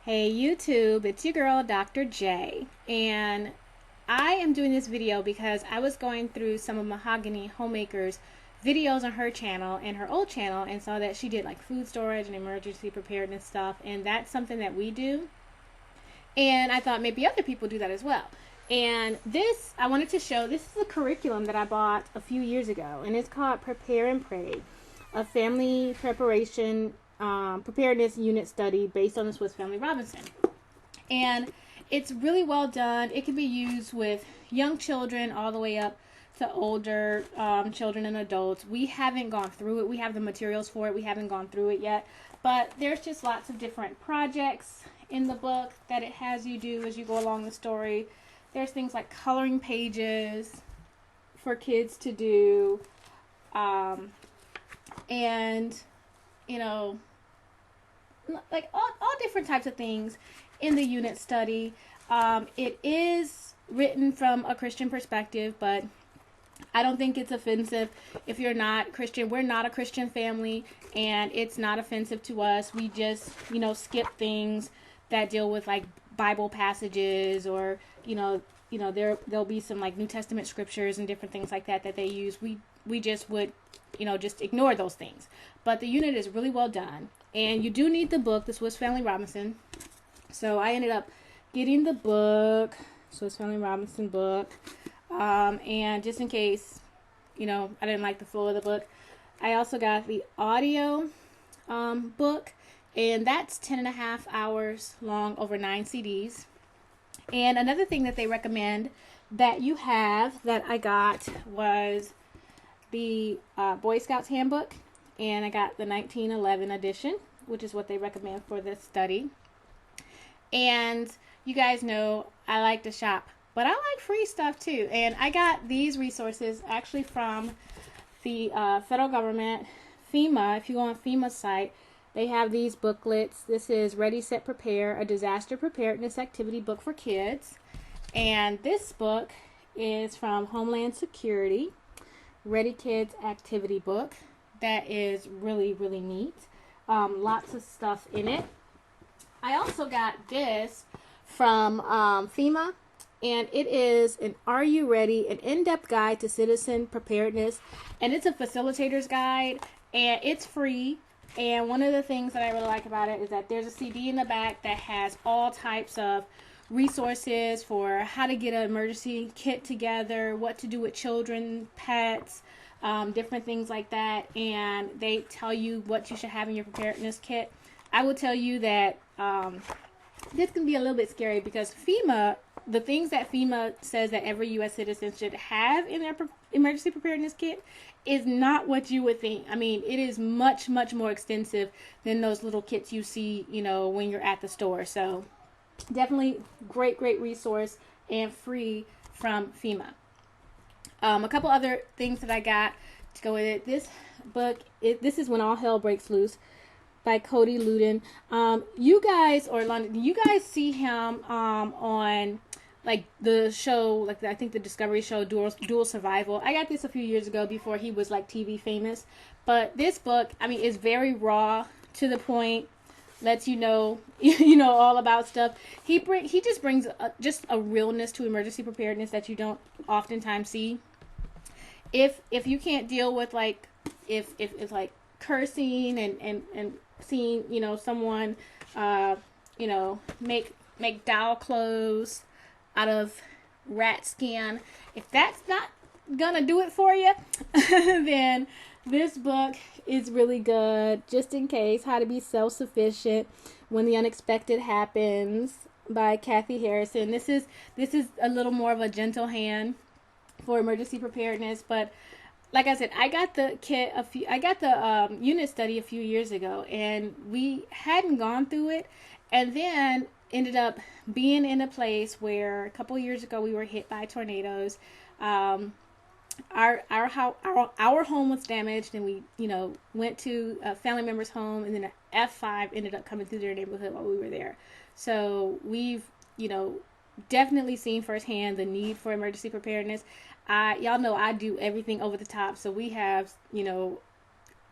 Hey YouTube, it's your girl Dr. J, and I am doing this video because I was going through some of Mahogany Homemaker's videos on her channel and her old channel and saw that she did like food storage and emergency preparedness stuff, and that's something that we do, and I thought maybe other people do that as well. And this, I wanted to show, this is a curriculum that I bought a few years ago, and it's called Prepare and Pray, a family preparation preparedness unit study based on the Swiss Family Robinson. And it's really well done. It can be used with young children all the way up to older children and adults. We haven't gone through it. We have the materials for it. We haven't gone through it yet. But there's just lots of different projects in the book that it has you do as you go along the story. There's things like coloring pages for kids to do. And, you know, like all different types of things in the unit study. It is written from a Christian perspective, but I don't think it's offensive if you're not Christian. We're not a Christian family, and it's not offensive to us. We just, skip things that deal with like Bible passages, or there'll be some like New Testament scriptures and different things like that they use. We just would just ignore those things. But the unit is really well done. And you do need the book, the Swiss Family Robinson. So I ended up getting the book, Swiss Family Robinson book. And just in case, I didn't like the flow of the book, I also got the audio book. And that's 10.5 hours long over 9 CDs. And another thing that they recommend that you have that I got was the Boy Scouts Handbook, and I got the 1911 edition, which is what they recommend for this study. And you guys know I like to shop, but I like free stuff too. And I got these resources actually from the federal government, FEMA. If you go on FEMA's site, they have these booklets. This is Ready, Set, Prepare, a disaster preparedness activity book for kids. And this book is from Homeland Security, Ready Kids activity book. That is really, really neat. Lots of stuff in it. I also got this from FEMA, and it is an Are You Ready? An in-depth guide to citizen preparedness, and it's a facilitator's guide, and it's free. And one of the things that I really like about it is that there's a CD in the back that has all types of resources for how to get an emergency kit together, what to do with children, pets, different things like that, and they tell you what you should have in your preparedness kit. I will tell you that this can be a little bit scary because FEMA, the things that FEMA says that every U.S. citizen should have in their emergency preparedness kit is not what you would think. I mean, it is much, much more extensive than those little kits you see, when you're at the store. So definitely great resource and free from FEMA. A couple other things that I got to go with it. This book, this is When All Hell Breaks Loose by Cody Luden. You guys, or London, do you guys see him on like the show, like I think the Discovery show, Dual Survival? I got this a few years ago before he was like TV famous. But this book, I mean, is very raw, to the point, lets you know, all about stuff. He just brings just a realness to emergency preparedness that you don't oftentimes see. If you can't deal with like if like cursing and seeing someone make doll clothes out of rat skin, if that's not gonna do it for you, then this book is really good. Just in case, How to Be Self-Sufficient When the Unexpected Happens by Kathy Harrison. This is a little more of a gentle hand for emergency preparedness, but like I said, I got the kit unit study a few years ago, and we hadn't gone through it, and then ended up being in a place where a couple years ago we were hit by tornadoes. Our home was damaged, and we went to a family member's home, and then an F5 ended up coming through their neighborhood while we were there. So we've definitely seen firsthand the need for emergency preparedness. Y'all know I do everything over the top, so we have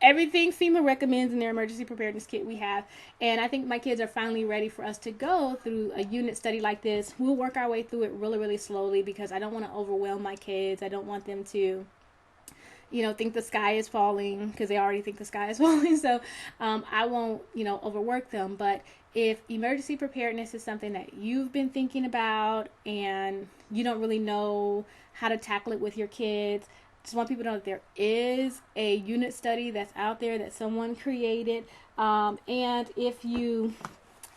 everything FEMA recommends in their emergency preparedness kit we have. And I think my kids are finally ready for us to go through a unit study like this. We'll work our way through it really, really slowly because I don't want to overwhelm my kids. I don't want them to, think the sky is falling because they already think the sky is falling. So I won't, overwork them. But if emergency preparedness is something that you've been thinking about and you don't really know how to tackle it with your kids, just want people to know that there is a unit study that's out there that someone created. And if you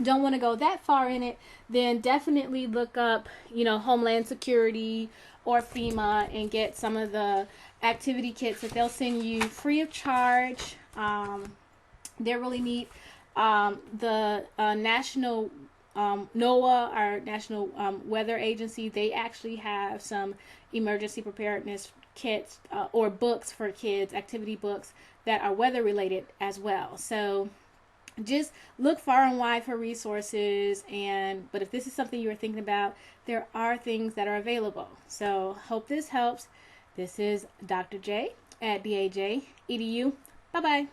don't want to go that far in it, then definitely look up, Homeland Security or FEMA and get some of the activity kits that they'll send you free of charge. They're really neat. The National NOAA, our National Weather Agency, they actually have some emergency preparedness kits or books for kids, activity books that are weather related as well. So just look far and wide for resources. But if this is something you are thinking about, there are things that are available. So hope this helps. This is Dr. J at DAJedu. Bye-bye.